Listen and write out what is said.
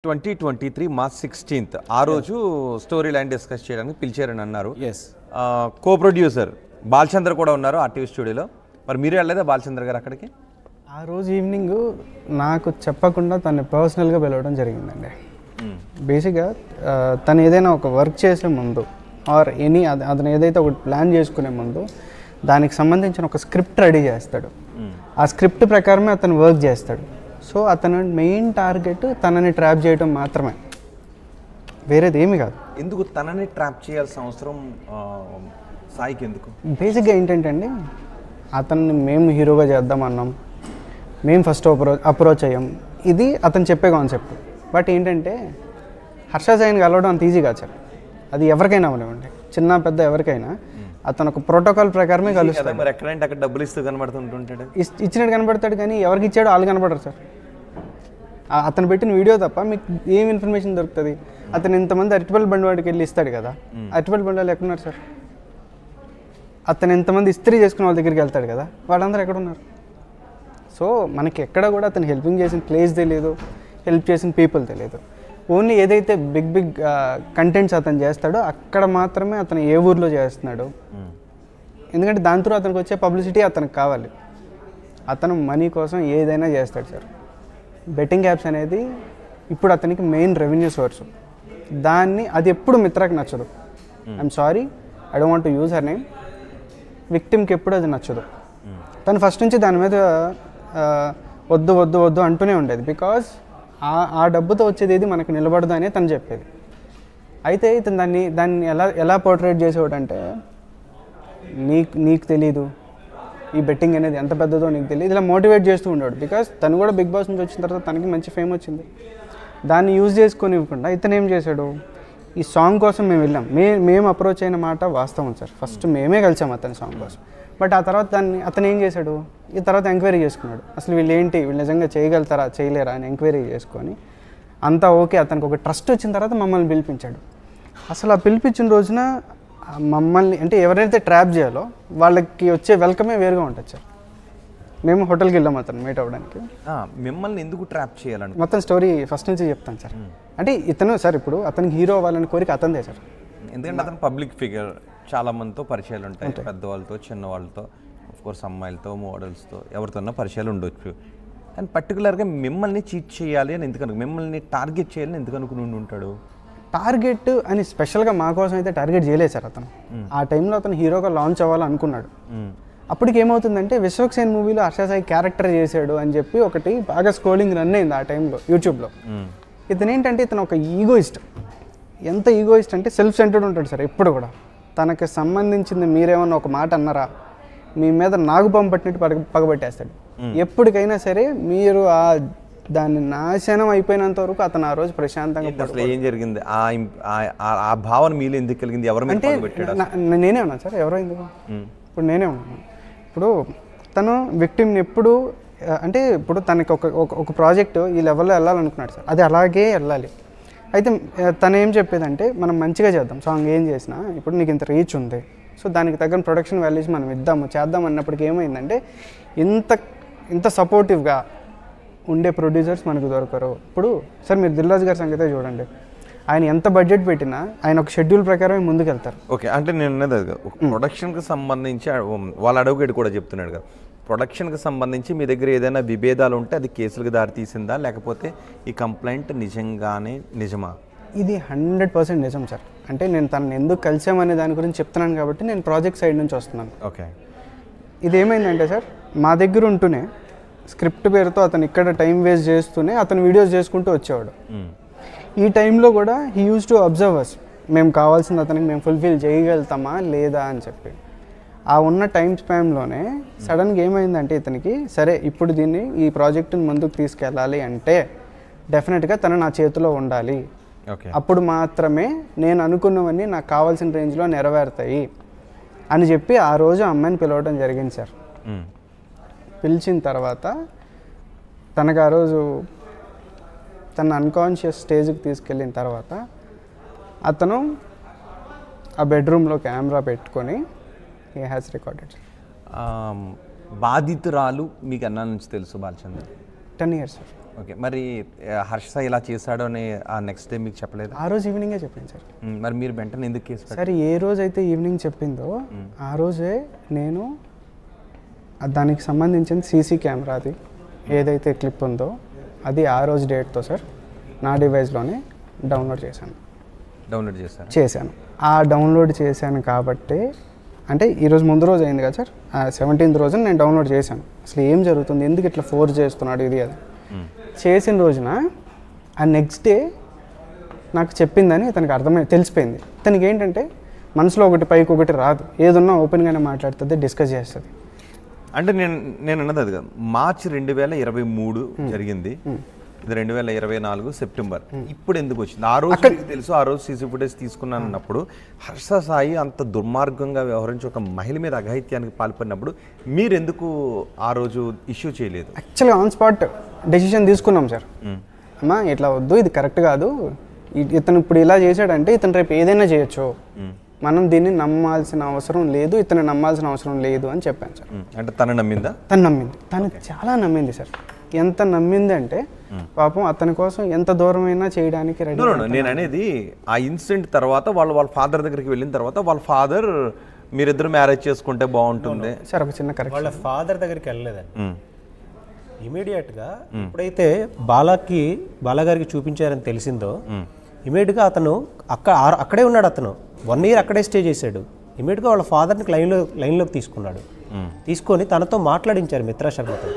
2023 March 16th ఆ రోజు story line discuss చేయడానికి పిలిచారని అన్నారు. కో ప్రొడ్యూసర్ బాలచంద్ర కూడా ఉన్నారు ఆర్టీవీ స్టూడియోలో. మరి మీరు వెళ్ళలేదా బాలచంద్ర గారు అక్కడికి? ఆ రోజు ఈవినింగ్ నాకు చెప్పకుండా తను పర్సనల్గా పిలవడం జరిగిందండి. బేసిక్గా తను ఏదైనా ఒక వర్క్ చేసే ముందు ఆర్ అతను ఏదైతే ఒకటి ప్లాన్ చేసుకునే ముందు దానికి సంబంధించిన ఒక స్క్రిప్ట్ రెడీ చేస్తాడు. ఆ స్క్రిప్ట్ ప్రకారమే అతను వర్క్ చేస్తాడు. సో అతను మెయిన్ టార్గెట్ తనని ట్రాప్ చేయడం మాత్రమే, వేరేది ఏమీ కాదు. ఎందుకు తనని ట్రాప్ చేయాల్సిన అవసరం సాయికి ఎందుకు? బేసిక్గా ఏంటంటే అండి, అతన్ని మేము హీరోగా చేద్దామన్నాం, మేము ఫస్ట్ అప్రోచ్ అయ్యాం, ఇది అతను చెప్పే కాన్సెప్ట్. బట్ ఏంటంటే హర్ష సాయిని కలవడం అంత ఈజీ కాదు సార్. అది ఎవరికైనా అవనివ్వండి, చిన్న పెద్ద ఎవరికైనా అతను ఒక ప్రోటోకాల్ ప్రకారమే కలుస్తాడు. మరి ఎక్కడంటే అక్కడ డబ్బులు ఇస్తూ కనబడుతుంటుంటాడు, ఇచ్చినట్టు కనబడతాడు, కానీ ఎవరికి ఇచ్చాడో వాళ్ళు కనబడరు సార్. అతను పెట్టిన వీడియో తప్ప మీకు ఏం ఇన్ఫర్మేషన్ దొరుకుతుంది? అతను ఇంతమంది అరటిపల్లి బండివాడికి వెళ్ళి ఇస్తాడు కదా, అరటిపల్లి బండి ఎక్కడున్నారు సార్? అతను ఎంతమంది ఇస్త్రీ చేసుకున్న వాళ్ళ దగ్గరికి వెళ్తాడు కదా, వాళ్ళందరూ ఎక్కడున్నారు? సో మనకి ఎక్కడ కూడా అతను హెల్పింగ్ చేసిన ప్లేస్ తెలియదు, హెల్ప్ చేసిన పీపుల్ తెలియదు. ఓన్లీ ఏదైతే బిగ్ బిగ్ కంటెంట్స్ అతను చేస్తాడో అక్కడ మాత్రమే అతను ఏ ఊర్లో చేస్తున్నాడు. ఎందుకంటే దాని త్రూ అతనికి వచ్చే పబ్లిసిటీ అతనికి కావాలి. అతను మనీ కోసం ఏదైనా చేస్తాడు సార్. బెట్టింగ్ యాప్స్ అనేది ఇప్పుడు అతనికి మెయిన్ రెవెన్యూ సోర్స్. అది ఎప్పుడు మిత్రాకి నచ్చదు. I'm sorry, I don't want to use her name. విక్టిమ్కి ఎప్పుడు అది నచ్చదు. తను ఫస్ట్ నుంచి దాని మీద వద్దు వద్దు వద్దు అంటూనే ఉండేది. బికాజ్ ఆ డబ్బుతో వచ్చేది ఏది మనకు నిలబడదు అని తను చెప్పేది. అయితే ఇతను దాన్ని ఎలా పోర్ట్రేట్ చేసేవాడు అంటే, నీకు తెలీదు ఈ బెట్టింగ్ అనేది ఎంత పెద్దదో నీకు తెలియదు, ఇలా మోటివేట్ చేస్తూ ఉండేవాడు. బికాజ్ తను కూడా బిగ్ బాస్ నుంచి వచ్చిన తర్వాత తనకి మంచి ఫేమ్ వచ్చింది. దాన్ని యూజ్ చేసుకొని ఇవ్వకుండా ఇతను ఏం చేశాడు, ఈ సాంగ్ కోసం మేము వెళ్ళాం, మేము అప్రోచ్ అయిన మాట వాస్తవం సార్. ఫస్ట్ మేమే కలిసాం అతని సాంగ్ కోసం. బట్ ఆ తర్వాత అతను ఏం చేశాడు, ఈ తర్వాత ఎంక్వైరీ చేసుకున్నాడు. అసలు వీళ్ళు నిజంగా చేయగలుగుతారా చేయలేరా అని ఎంక్వైరీ చేసుకొని అంతా ఓకే, అతనికి ఒక ట్రస్ట్ వచ్చిన తర్వాత మమ్మల్ని పిలిపించాడు. అసలు ఆ పిలిపించిన రోజున మమ్మల్ని అంటే ఎవరైతే ట్రాప్ చేయాలో వాళ్ళకి వచ్చే వెల్కమే వేరుగా ఉంటుంది సార్. మేము హోటల్కి వెళ్ళాం అతను మీట్ అవ్వడానికి. మిమ్మల్ని ఎందుకు ట్రాప్ చేయాలని మొత్తం స్టోరీ ఫస్ట్ నుంచి చెప్తాను సార్. అంటే ఇతను సార్ ఇప్పుడు అతనికి హీరో అవ్వాలని కోరిక అతనిదే సార్. ఎందుకంటే అతను పబ్లిక్ ఫిగర్, చాలా మందితో పరిచయాలు ఉంటాయి, పెద్దవాళ్ళతో చిన్నవాళ్ళతో, ఆఫ్కోర్స్ అమ్మాయిలతో మోడల్స్తో ఎవరితోన్నా పరిచయాలు ఉండొచ్చు. కానీ పర్టికులర్గా మిమ్మల్ని చీట్ చేయాలి అని ఎందుకు మిమ్మల్ని టార్గెట్ చేయాలని ఎందుకు అనుకుని ఉంటాడు? టార్గెట్ అని స్పెషల్గా మా కోసం అయితే టార్గెట్ చేయలేదు సార్. అతను ఆ టైంలో అతను హీరోగా లాంచ్ అవ్వాలనుకున్నాడు. అప్పటికి ఏమవుతుందంటే విశ్వక్సేన్ మూవీలో హర్ష సాయి క్యారెక్టర్ చేశాడు అని చెప్పి ఒకటి బాగా స్క్రోలింగ్ రన్ అయింది ఆ టైంలో యూట్యూబ్లో. ఇతను ఏంటంటే ఇతను ఒక ఈగోయిస్ట్. ఎంత ఈగోయిస్ట్ అంటే సెల్ఫ్ సెంటర్డ్ ఉంటాడు సార్ ఎప్పుడు కూడా. తనకి సంబంధించింది మీరేమన్నా ఒక మాట అన్నారా, మీ మీద నాగుపాము పట్టినట్టు పగబట్టేస్తాడు. ఎప్పటికైనా సరే మీరు దాన్ని నాశనం అయిపోయినంత వరకు అతను ఆ రోజు ప్రశాంతంగా. అసలు ఏం జరిగింది, ఆ భావన మీలో ఎందుకు కలిగింది? ఎవరు అంటే నేనే ఉన్నాను సార్, ఎవరో ఎందుకు, ఇప్పుడు నేనే ఉన్నాను. ఇప్పుడు తను విక్టిమ్ని ఎప్పుడు అంటే ఇప్పుడు తనకి ఒక ప్రాజెక్టు ఈ లెవెల్లో వెళ్ళాలనుకున్నాడు సార్, అది అలాగే వెళ్ళాలి. అయితే తను ఏం చెప్పేదంటే మనం మంచిగా చేద్దాం, సాంగ్ ఏం చేసినా ఇప్పుడు నీకు ఇంత రీచ్ ఉంది, సో దానికి తగ్గ ప్రొడక్షన్ వాల్యూస్ మనం చేద్దాం అన్నప్పటికీ ఏమైందంటే ఇంత సపోర్టివ్గా ఉండే ప్రొడ్యూసర్స్ మనకు దొరకరు. ఇప్పుడు సార్ మీరు దిల్రాజు గారి సంగతే చూడండి, ఆయన ఎంత బడ్జెట్ పెట్టినా ఆయన ఒక షెడ్యూల్ ప్రకారమే ముందుకు వెళ్తారు. ఓకే, అంటే నేను ప్రొడక్షన్కి సంబంధించి వాళ్ళ అడ్వకేట్ కూడా చెప్తున్నాడు కదా, ప్రొడక్షన్కి సంబంధించి మీ దగ్గర ఏదైనా విభేదాలు ఉంటే అది కేసులకు దారి తీసిందా, లేకపోతే ఈ కంప్లైంట్ నిజమా? ఇది 100% నిజం సార్. అంటే నేను తనని ఎందుకు కలిసామనే దాని గురించి చెప్తున్నాను కాబట్టి నేను ప్రాజెక్ట్ సైడ్ నుంచి వస్తున్నాను. ఓకే, ఇది ఏమైందంటే సార్, మా దగ్గర ఉంటూనే స్క్రిప్ట్ పేరుతో అతను ఇక్కడ టైం వేస్ట్ చేస్తూనే అతను వీడియోస్ చేసుకుంటూ వచ్చేవాడు. ఈ టైంలో కూడా హీ యూజ్ టు అబ్జర్వ్ అస్, మేము కావాల్సింది అతనికి మేము ఫుల్ఫిల్ చేయగలుగుతామా లేదా అని చెప్పి. ఆ ఉన్న టైం స్పాన్లోనే సడన్గా ఏమైందంటే ఇతనికి సరే ఇప్పుడు ఈ ప్రాజెక్టుని ముందుకు తీసుకెళ్ళాలి అంటే డెఫినెట్గా తను నా చేతిలో ఉండాలి, అప్పుడు మాత్రమే నేను అనుకున్నవన్నీ నాకు కావాల్సిన రేంజ్లో నెరవేరుతాయి అని చెప్పి ఆ రోజు అమ్మాయిని పిలవడం జరిగింది సార్. పిలిచిన తర్వాత తనకు ఆ రోజు తన అన్కాన్షియస్ స్టేజ్కి తీసుకెళ్ళిన తర్వాత అతను ఆ బెడ్రూమ్లో కెమెరా పెట్టుకొని హీ హ్యాస్ రికార్డెడ్. బాధితురాలు మీకు అన్నా నుంచి తెలుసు బాలచంద్ర? 10 years sir. ఓకే, మరి హర్ష ఇలా చేశాడు అని ఆ నెక్స్ట్ డే మీకు చెప్పలేదు? ఆ రోజు ఈవినింగే చెప్పింది సార్. మరి మీరు వెంటనే ఎందుకు కేసు పెట్టారు? సరే, ఏ రోజైతే ఈవినింగ్ చెప్పిందో ఆ రోజే నేను దానికి సంబంధించిన సీసీ కెమెరాది ఏదైతే క్లిప్ ఉందో అది ఆ రోజు డేట్తో సార్ నా డివైస్లోనే డౌన్లోడ్ చేశాను. ఆ డౌన్లోడ్ చేశాను కాబట్టి, అంటే ఈరోజు ముందు రోజు అయింది కదా సార్, 17th రోజున నేను డౌన్లోడ్ చేశాను. అసలు ఏం జరుగుతుంది, ఎందుకు ఇట్లా ఫోర్స్ చేస్తున్నాడు ఇది అది చేసిన రోజున ఆ నెక్స్ట్ డే నాకు చెప్పిందని తనకి తెలిసిపోయింది. తనకి ఏంటంటే మనసులో ఒకటి పైకి ఒకటి రాదు, ఏదున్నా ఓపెన్గానే మాట్లాడుతుంది, డిస్కస్ చేస్తుంది. అంటే నేను అన్నది అది కాదు, మార్చి 2023 జరిగింది, ఇది 2024 సెప్టెంబర్. ఇప్పుడు ఎందుకు వచ్చింది? ఆ రోజు మీకు తెలుసు, ఆ రోజు సీసీ ఫుటేజ్ తీసుకున్నాను అన్నప్పుడు హర్ష సాయి అంత దుర్మార్గంగా వ్యవహరించి ఒక మహిళ మీద అఘాయిత్యానికి పాల్పడినప్పుడు మీరు ఎందుకు ఆ రోజు ఇష్యూ చేయలేదు? యాక్చువల్గా ఆన్ స్పాట్ డెసిషన్ తీసుకున్నాం సార్. అమ్మా ఇట్లా వద్దు, ఇది కరెక్ట్ కాదు, ఇతను ఇప్పుడు ఇలా చేశాడంటే ఇతను రేపు ఏదైనా చేయొచ్చు, మనం దీన్ని నమ్మాల్సిన అవసరం లేదు, ఇతను నమ్మాల్సిన అవసరం లేదు అని చెప్పాను సార్. అంటే తను నమ్మిందా? తను చాలా నమ్మింది సార్. ఎంత నమ్మింది అంటే పాపం అతని కోసం ఎంత దూరమైనా చేయడానికి రెడీ. నేను అనేది ఆ ఇన్సిడెంట్ తర్వాత వాళ్ళ ఫాదర్ దగ్గరికి వెళ్ళిన తర్వాత వాళ్ళ ఫాదర్ మీరిద్దరు మ్యారేజ్ చేసుకుంటే బాగుంటుంది సార్, ఒక చిన్న కరెక్ట్, వాళ్ళ ఫాదర్ దగ్గరికి వెళ్ళలేదండి. ఇమీడియట్గా ఎప్పుడైతే బాలాగారికి చూపించారని తెలిసిందో ఇమీడియట్గా అతను అక్కడే ఉన్నాడు. అతను 1 year అక్కడే స్టే చేశాడు. ఇమీడియట్గా వాళ్ళ ఫాదర్ని లైన్లోకి తీసుకున్నాడు. తీసుకొని తనతో మాట్లాడించారు మిత్రా శర్మతో.